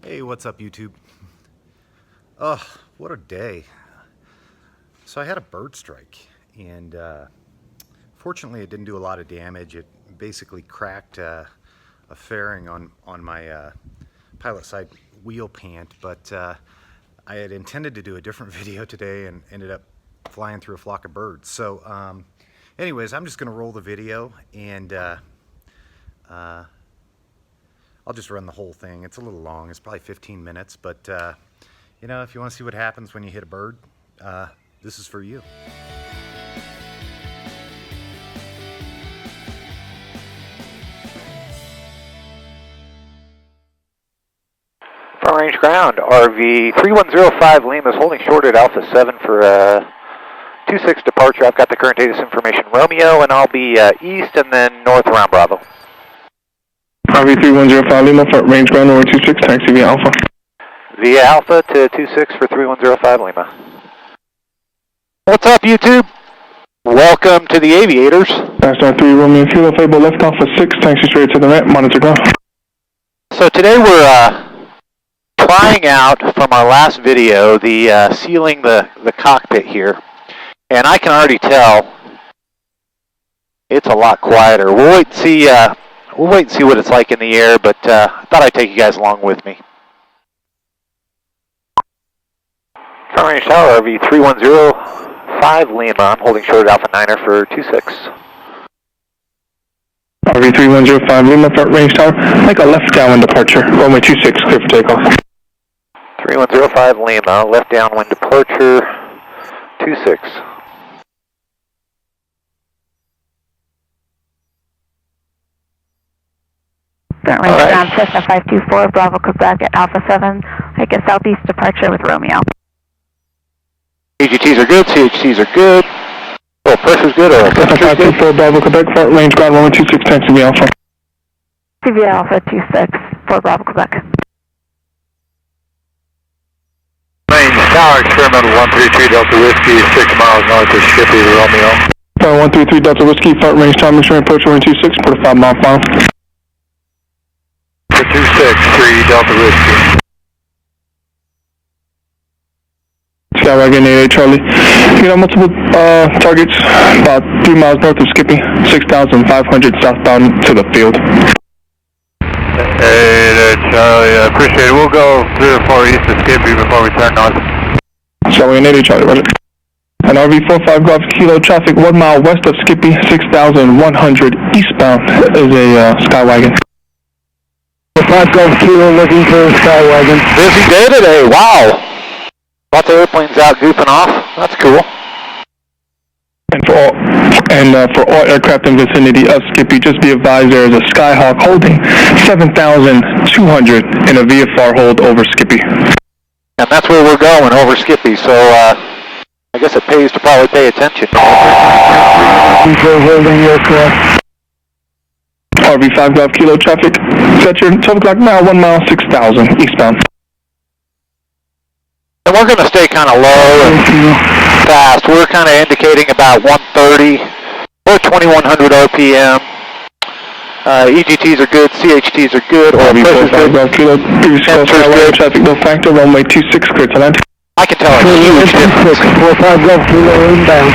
Hey, what's up, YouTube? Oh, what a day. So I had a Birdstrike, and fortunately it didn't do a lot of damage. It basically cracked a fairing on my pilot side wheel pant, but I had intended to do a different video today and ended up flying through a flock of birds. So anyways, I'm just going to roll the video, and I'll just run the whole thing. It's a little long. It's probably 15 minutes, but you know, if you want to see what happens when you hit a bird, this is for you. Front range ground, RV 3105 Lima is holding short at Alpha 7 for 26 departure. I've got the current data information Romeo, and I'll be east and then north around Bravo. RV 3105 Lima, front range ground over 26, taxi via Alpha. Via Alpha to 26 for 3105 Lima. What's up, YouTube? Welcome to the Aviators. Fast 3 Romeo, Kilo Fable, left Alpha 6, taxi straight to the right, monitor ground. So today we're trying out from our last video the sealing the cockpit here, and I can already tell it's a lot quieter. We'll wait and see. We'll wait and see what it's like in the air, but I thought I'd take you guys along with me. Front range tower, RV 3105 Lima. I'm holding short at Alpha 9er for 26. RV 3105 Lima, front range tower, make a left downwind departure, runway 26, clear for takeoff. 3105 Lima, left downwind departure, 26. Front range ground, Cessna 524, Bravo, Quebec at Alpha 7. Make a southeast departure with Romeo. EGTs are good, CHTs are good. Oh, pressure's good, or Cessna 524, Bravo, Quebec, front range ground, runway 26, taxi via Alpha. CV Alpha 26 for Bravo, Quebec. Range tower, experimental 133 Delta Whiskey, 6 miles north of Shippey, Romeo. 133 Delta Whiskey, front range tower, mission approach, runway 26, put a 5 mile final. 263 Delta Whiskey. Skywagon 88 Charlie. You got multiple targets about 3 miles north of Skippy, 6,500 southbound to the field. Hey there, Charlie. I appreciate it. We'll go 3 or 4 east of Skippy before we turn north. Skywagon 88 Charlie, roger. And RV 45 Golf Kilo traffic 1 mile west of Skippy, 6,100 eastbound is a Skywagon. 5 Golf Kilo looking for a Skywagon. Busy day today. Wow. Lots of airplanes out goofing off. That's cool. And for all aircraft in vicinity of Skippy, just be advised there is a Skyhawk holding 7,200 in a VFR hold over Skippy. And that's where we're going, over Skippy, so I guess it pays to probably pay attention. Holding aircraft. RV 5 Golf Kilo traffic, set your 12 o'clock now, 1 mile, 6,000 eastbound. And we're going to stay kind of low and fast. We're kind of indicating about 130 or 2100 RPM. EGTs are good, CHTs are good, or pressure's good. Golf Kilo, previous call, Skywagon traffic, no factor, runway 26, clear to land. I can tell it's a huge difference. 45 Golf Kilo inbound.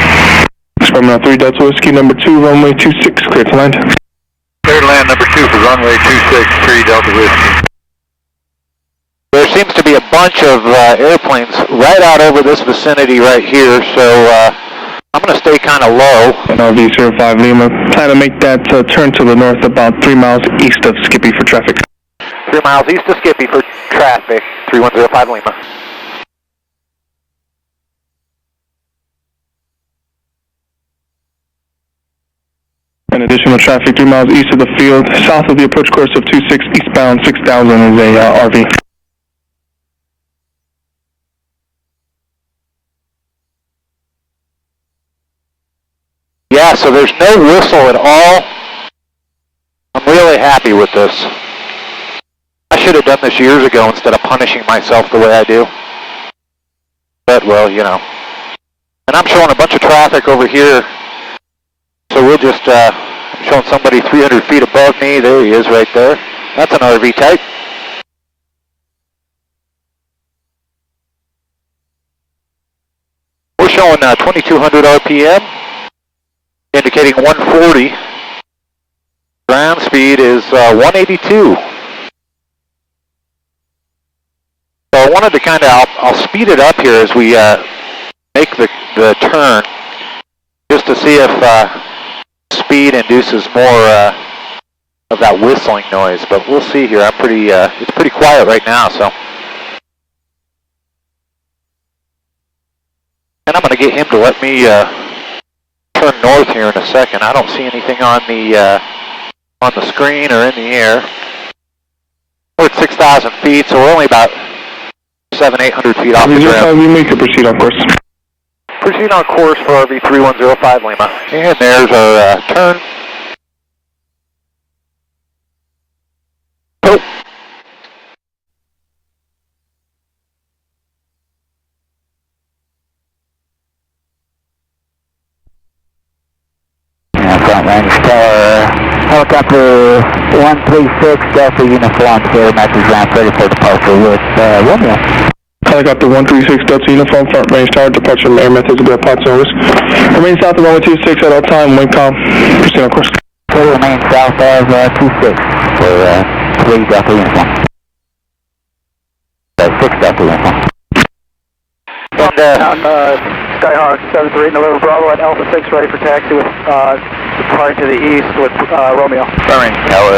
Terminal 3 Delta Whiskey, number 2, runway 26, clear to land. Clear to land number 2 for runway 263 Delta Whiskey. There seems to be a bunch of airplanes right out over this vicinity right here, so I'm going to stay kind of low. And RV 05 Lima, plan to make that turn to the north about 3 miles east of Skippy for traffic. 3 miles east of Skippy for traffic, 3105 Lima. And additional traffic 3 miles east of the field, south of the approach course of 26 eastbound, 6,000 is a RV. Yeah, so there's no whistle at all. I'm really happy with this. I should have done this years ago instead of punishing myself the way I do. But, well, you know. And I'm showing a bunch of traffic over here. So we'll just, I'm showing somebody 300 feet above me. There he is right there. That's an RV type. showing 2200 RPM, indicating 140. Ground speed is 182. So I wanted to kind of, I'll speed it up here as we make the turn, just to see if speed induces more of that whistling noise. But we'll see here. I'm pretty, it's pretty quiet right now, so. And I'm going to get him to let me turn north here in a second. I don't see anything on the screen or in the air. We're at 6,000 feet, so we're only about 700-800 feet off the ground. We make a proceed on course. Proceed on course for RV 3105 Lima. And there's our turn. Oh. Front range tower, helicopter 136 Delta Uniform, clear message ground ready for departure with Romeo. Helicopter 136 Delta Uniform, front range tower, departure air methods, be apart service. Remain south of runway 26 at all time, wind calm, proceed on course. Clear remain south of 26 for 3 Delta Uniform. 6 Delta Uniform. And Skyhawk 73 November Bravo at Alpha 6 ready for taxi with departing to the east with Romeo. Front range tower,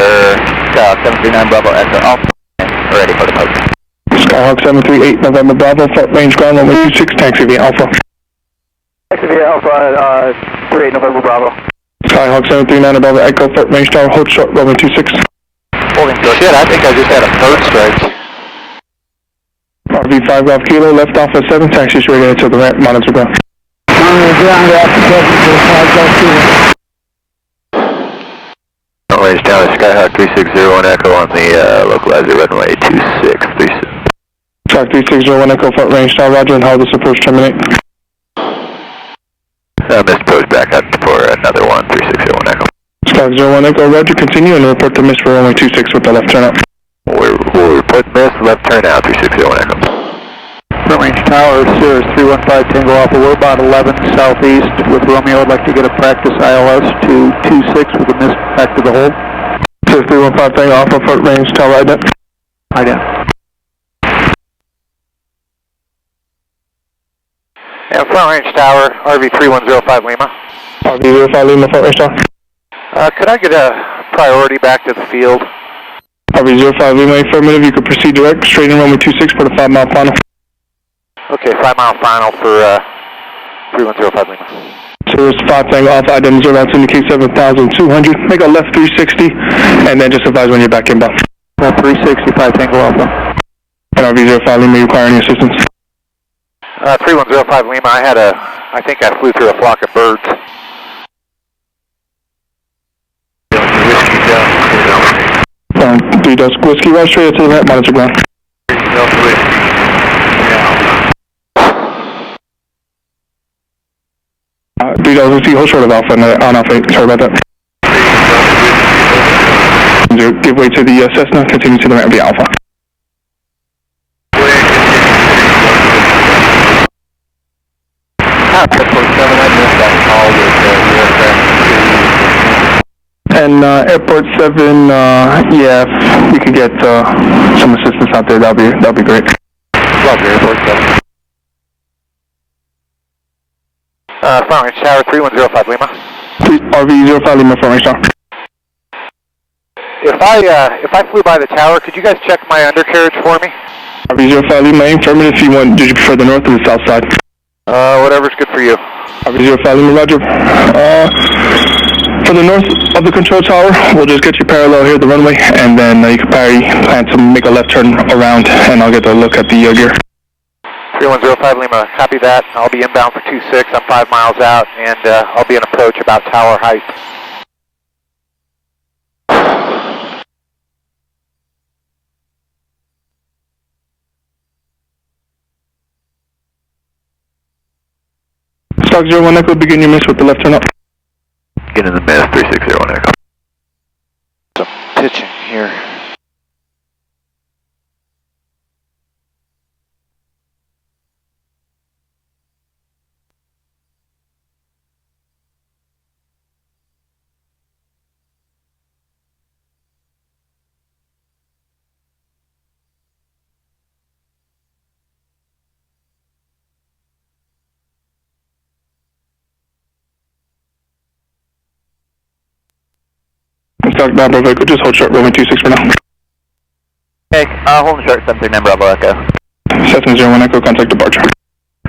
Skyhawk 739 Bravo Echo Alpha, ready for departure. Skyhawk 738 November Bravo, front range ground runway 26, taxi via Alpha. Taxi via Alpha 38 November Bravo. Skyhawk 739 Bravo Echo, front range tower, hold short, runway 26. holding shit, I think I just had a Birdstrike. RV 5 Golf Kilo, left Alpha 7, taxi straight into the ramp, monitor ground. Range tower, Skyhawk 3601 Echo on the localizer runway 2636. Track 3601 Echo, front range tower, roger, and how this approach terminate? Missed approach back up for another one, 3601 Echo. Skyhawk 01 Echo, roger, continue and report to miss for runway 26 with the left turn out. We'll report miss, left turn out, 3601 Echo. Front range tower, Cirrus 315 Tango Alpha, we're about 11 southeast with Romeo. I'd like to get a practice ILS to 26 with a miss back to the hole. Cirrus 315 Tango Alpha, front range tower, ident. Ident. And front range tower, RV 3105 Lima. RV 05 Lima, front range tower. Could I get a priority back to the field? RV 05 Lima, affirmative, you can proceed direct, straight in runway 26 for the 5 mile final. Okay, 5 mile final for 3105 Lima. Cirrus 5 Tango Alpha, ident 0 routes indicate 7,200, make a left 360, and then just advise when you're back inbound. 365 Tango Alpha. And RV 05 Lima, you require any assistance? 3105 Lima, I think I flew through a flock of birds. Whiskey Dusk Whiskey, right straight to the ramp, monitor ground. 3 Delta Whiskey, hold short of Alpha, on Alpha 8, sorry about that. Give way to the Cessna, continue to the ramp via Alpha. And Airport 7, yeah, if we could get some assistance out there, that'd be great. Roger, Airport 7. Front range tower 3105 Lima. RV 05 Lima, front range tower. If I flew by the tower, could you guys check my undercarriage for me? RV 05 Lima, affirmative, if you want, did you prefer the north or the south side? Whatever's good for you. RV 05 Lima, roger. For the north of the control tower, we'll just get you parallel here at the runway, and then you can plan to make a left turn around, and I'll get a look at the gear. 3105 Lima, copy that. I'll be inbound for 26. I'm 5 miles out, and I'll be in approach about tower height. Stock 01 Echo, begin your miss with the left turn up. Get in the miss, 360 Echo. Some pitching here. contact Bravo Echo, just hold short, runway 26 for now. Okay, holding short, 739 Bravo Echo. 701 Echo, contact departure.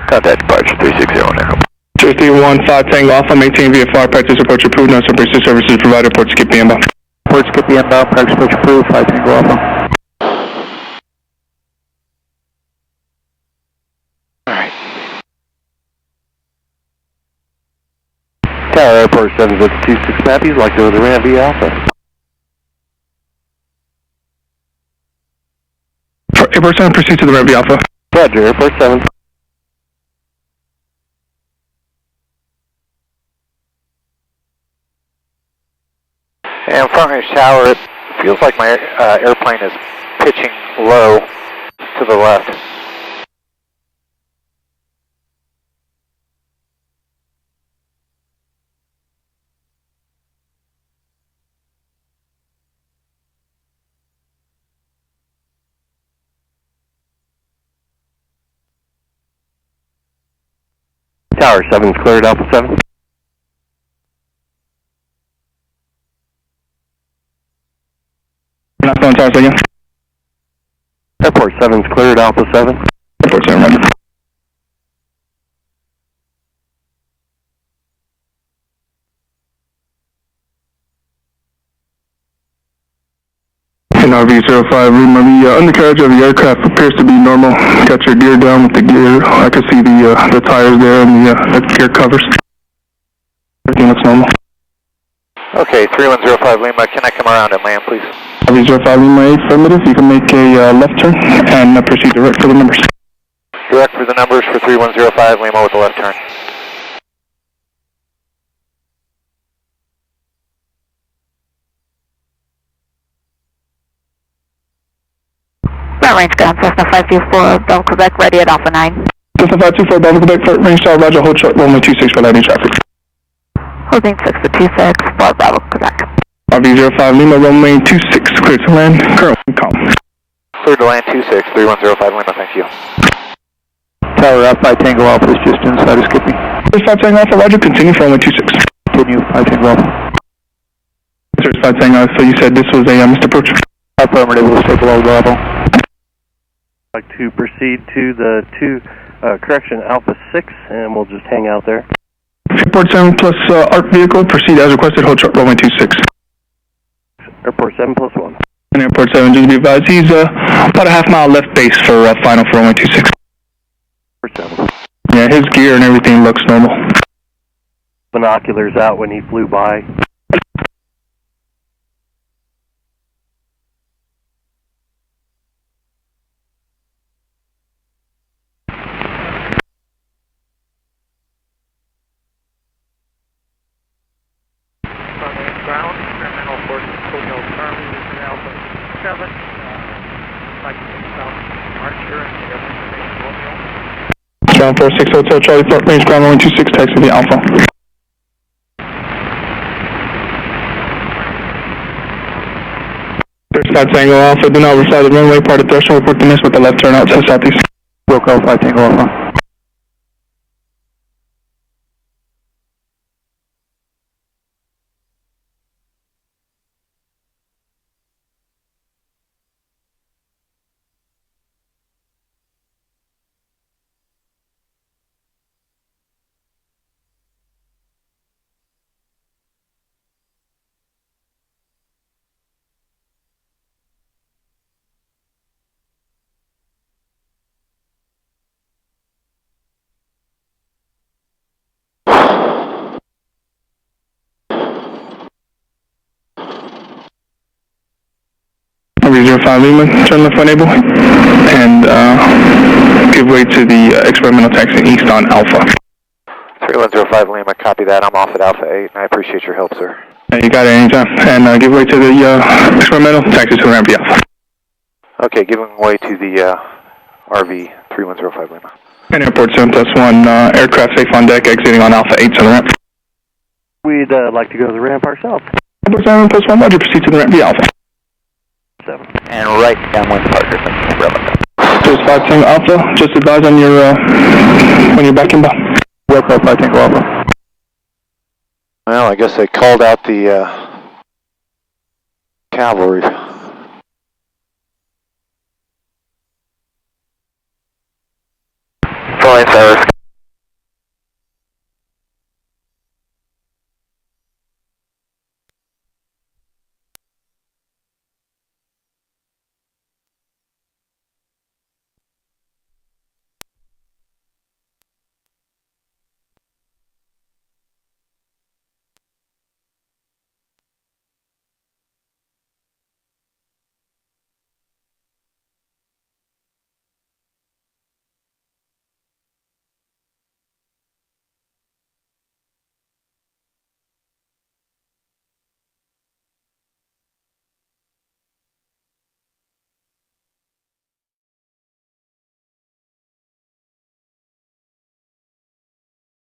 Contact departure, 3601 Echo. 3315 Tango Alpha, maintain VFR, practice approach approved, no subversive services provided, port skip the inbound. Port skip the inbound, practice approach approved, 5 Tango Alpha. Tower Airport 726 Matthews, like to go to the ramp via Alpha. Airport 7, proceed to the ramp via Alpha. Roger, Airport 7. And front range tower, it feels like my airplane is pitching low to the left. Tower 7's cleared, Alpha 7. Not going towers again. Airport 7's cleared, Alpha 7. Airport 7, remember. NRV-05, Lima, the undercarriage of the aircraft appears to be normal. Got your gear down with the gear. I can see the tires there and the gear covers. Everything looks normal. Okay, 3105 Lima, can I come around and land, please? NRV-05, Lima, affirmative. You can make a left turn and proceed direct for the numbers. Direct for the numbers for 3105 Lima with a left turn. Front range ground, Cessna 524, Bravo Quebec, ready at Alpha 9. Cessna 524, Bravo Quebec, front range tower, Roger, hold short, runway 26 for landing traffic. Holding 6 to 26 for Bravo Quebec. RV-05, Lima, runway 26, clear to land, current calm. Clear to land 26, 3105 Lima, thank you. Tower up, 5 Tango Alpha is just inside of Skippy. 5 Tango Alpha, Roger, continue for runway 26. Continue, 5 Tango Alpha. Sir, 5 Tango Alpha, so you said this was a missed approach? Affirmative, we'll stay below Bravo. I'd like to proceed to the Alpha 6, and we'll just hang out there. Airport 7 plus ARC vehicle, proceed as requested, hold short, runway 26. Airport 7 plus 1. And Airport 7, just be advised, he's about a half-mile left base for final for runway 26. Airport 7. Yeah, his gear and everything looks normal. Binoculars out when he flew by. Ground, terminal for Hotel Charlie, this is Alpha 7. Like to take south departure and the other information, Romeo. Ground 46 Hotel Charlie, front range ground runway 26, taxi the Alpha. There's 5 Tango Alpha, do not refly the runway, part of threshold, report the miss with the left turn out to the southeast. Wilco, 5 Tango Alpha. RV-05 Lima, turn left when able, and give way to the experimental taxi east on Alpha. 3105 Lima, copy that. I'm off at Alpha 8, and I appreciate your help, sir. You got it anytime, and give way to the experimental taxi to ramp Alpha. Okay, giving way to the RV 3105 Lima. And Airport 7 plus 1, aircraft safe on deck, exiting on Alpha 8 to the ramp. We'd like to go to the ramp ourselves. Airport 7 plus 1, Roger, proceed to the ramp Alpha. 7. And right downwind departure, thank you, Bravo. Just 5 Tango Alpha, just advise on your, when you're back inbound. Wilco, 5 Tango Alpha. 5 Tango Alpha. Well, I guess they called out the, cavalry. Flying Cyrus.